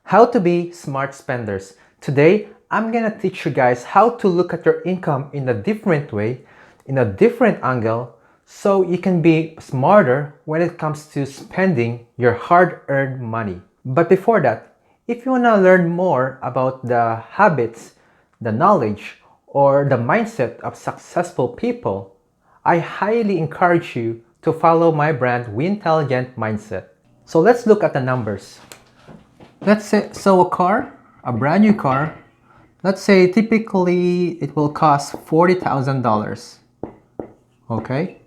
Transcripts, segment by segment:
How to be smart spenders. Today, I'm gonna teach you guys how to look at your income in a different way, in a different angle, so you can be smarter when it comes to spending your hard-earned money. But before that, if you wanna learn more about the habits, the knowledge, or the mindset of successful people, I highly encourage you to follow my brand Wintelligent Mindset. So let's look at the numbers. Let's say, a brand new car, let's say typically it will cost $40,000. Okay?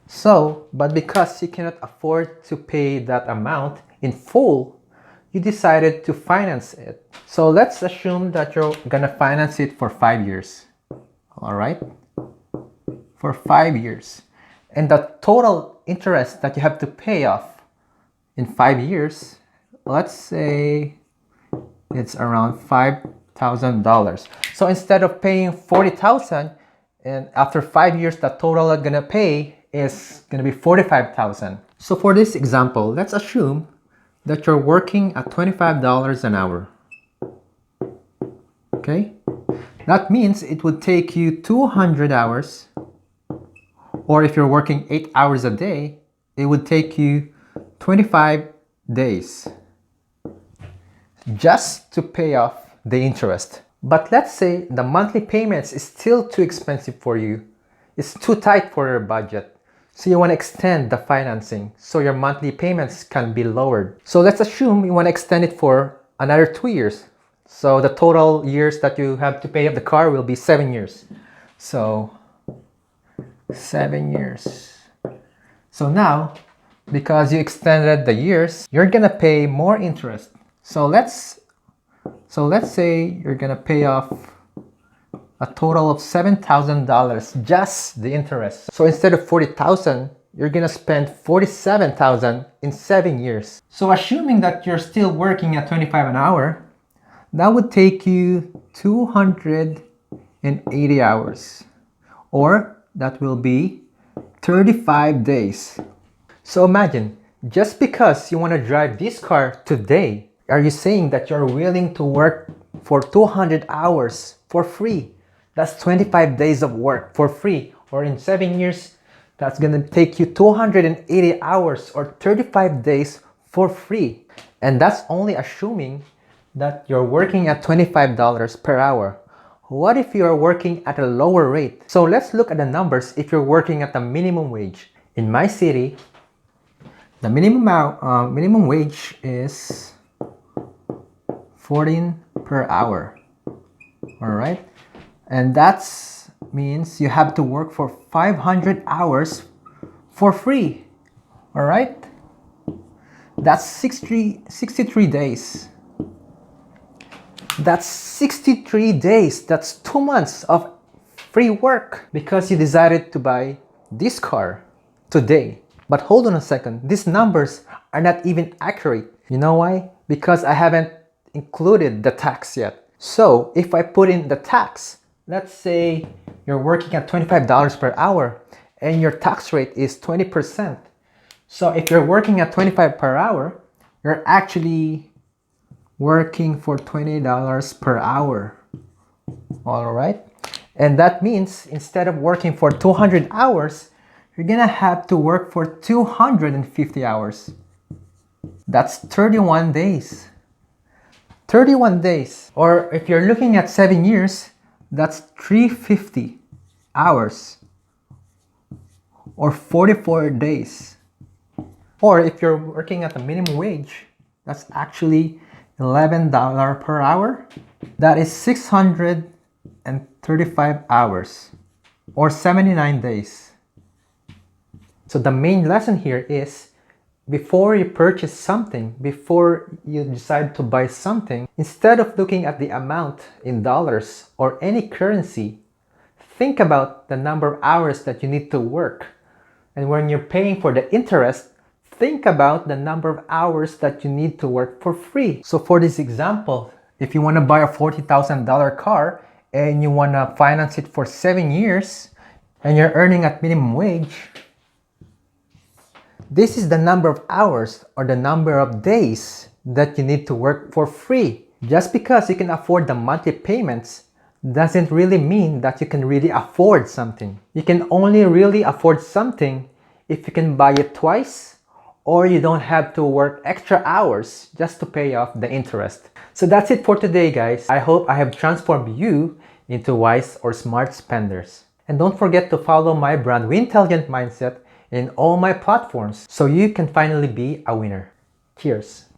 So, but because you cannot afford to pay that amount in full, you decided to finance it. So let's assume that you're gonna finance it for 5 years. All right? For 5 years. And the total interest that you have to pay off in 5 years, let's say it's around $5,000. So instead of paying $40,000, and after 5 years, the total you're gonna pay is gonna be $45,000. So for this example, let's assume that you're working at $25 an hour. Okay? That means it would take you 200 hours, or if you're working 8 hours a day, it would take you 25 days just to pay off the interest. But let's say the monthly payments is still too expensive for you. It's too tight for your budget. So you want to extend the financing so your monthly payments can be lowered. So let's assume you want to extend it for another 2 years. So the total years that you have to pay off the car will be 7 years. So 7 years. So now, because you extended the years, you're gonna pay more interest. So let's say you're gonna pay off a total of $7,000, just the interest. So instead of $40,000, you're gonna spend $47,000 in 7 years. So assuming that you're still working at 25 an hour, that would take you 280 hours, or that will be 35 days. So imagine, just because you want to drive this car today, are you saying that you're willing to work for 200 hours for free? That's 25 days of work for free. Or in 7 years, that's going to take you 280 hours or 35 days for free. And that's only assuming that you're working at $25 per hour. What if you are working at a lower rate? So let's look at the numbers if you're working at the minimum wage. In my city, the minimum wage is 14 per hour. All right? And that means you have to work for 500 hours for free. All right? That's 63 days. That's 63 days. That's 2 months of free work because you decided to buy this car today. But hold on a second. These numbers are not even accurate. You know why? Because I haven't included the tax yet. So if I put in the tax, let's say you're working at $25 per hour and your tax rate is 20%. So if you're working at 25 per hour, you're actually working for $20 per hour. All right? And that means instead of working for 200 hours, you're gonna have to work for 250 hours. That's 31 days. 31 days. Or if you're looking at 7 years, that's 350 hours. Or 44 days. Or if you're working at the minimum wage, that's actually $11 per hour. That is 635 hours. Or 79 days. So the main lesson here is, before you purchase something, before you decide to buy something, instead of looking at the amount in dollars or any currency, think about the number of hours that you need to work. And when you're paying for the interest, think about the number of hours that you need to work for free. So for this example, if you want to buy a $40,000 car and you want to finance it for 7 years and you're earning at minimum wage, this is the number of hours or the number of days that you need to work for free. Just because you can afford the monthly payments doesn't really mean that you can really afford something. You can only really afford something if you can buy it twice, or you don't have to work extra hours just to pay off the interest. So that's it for today, guys. I hope I have transformed you into wise or smart spenders. And don't forget to follow my brand Wintelligent Mindset in all my platforms so you can finally be a winner. Cheers!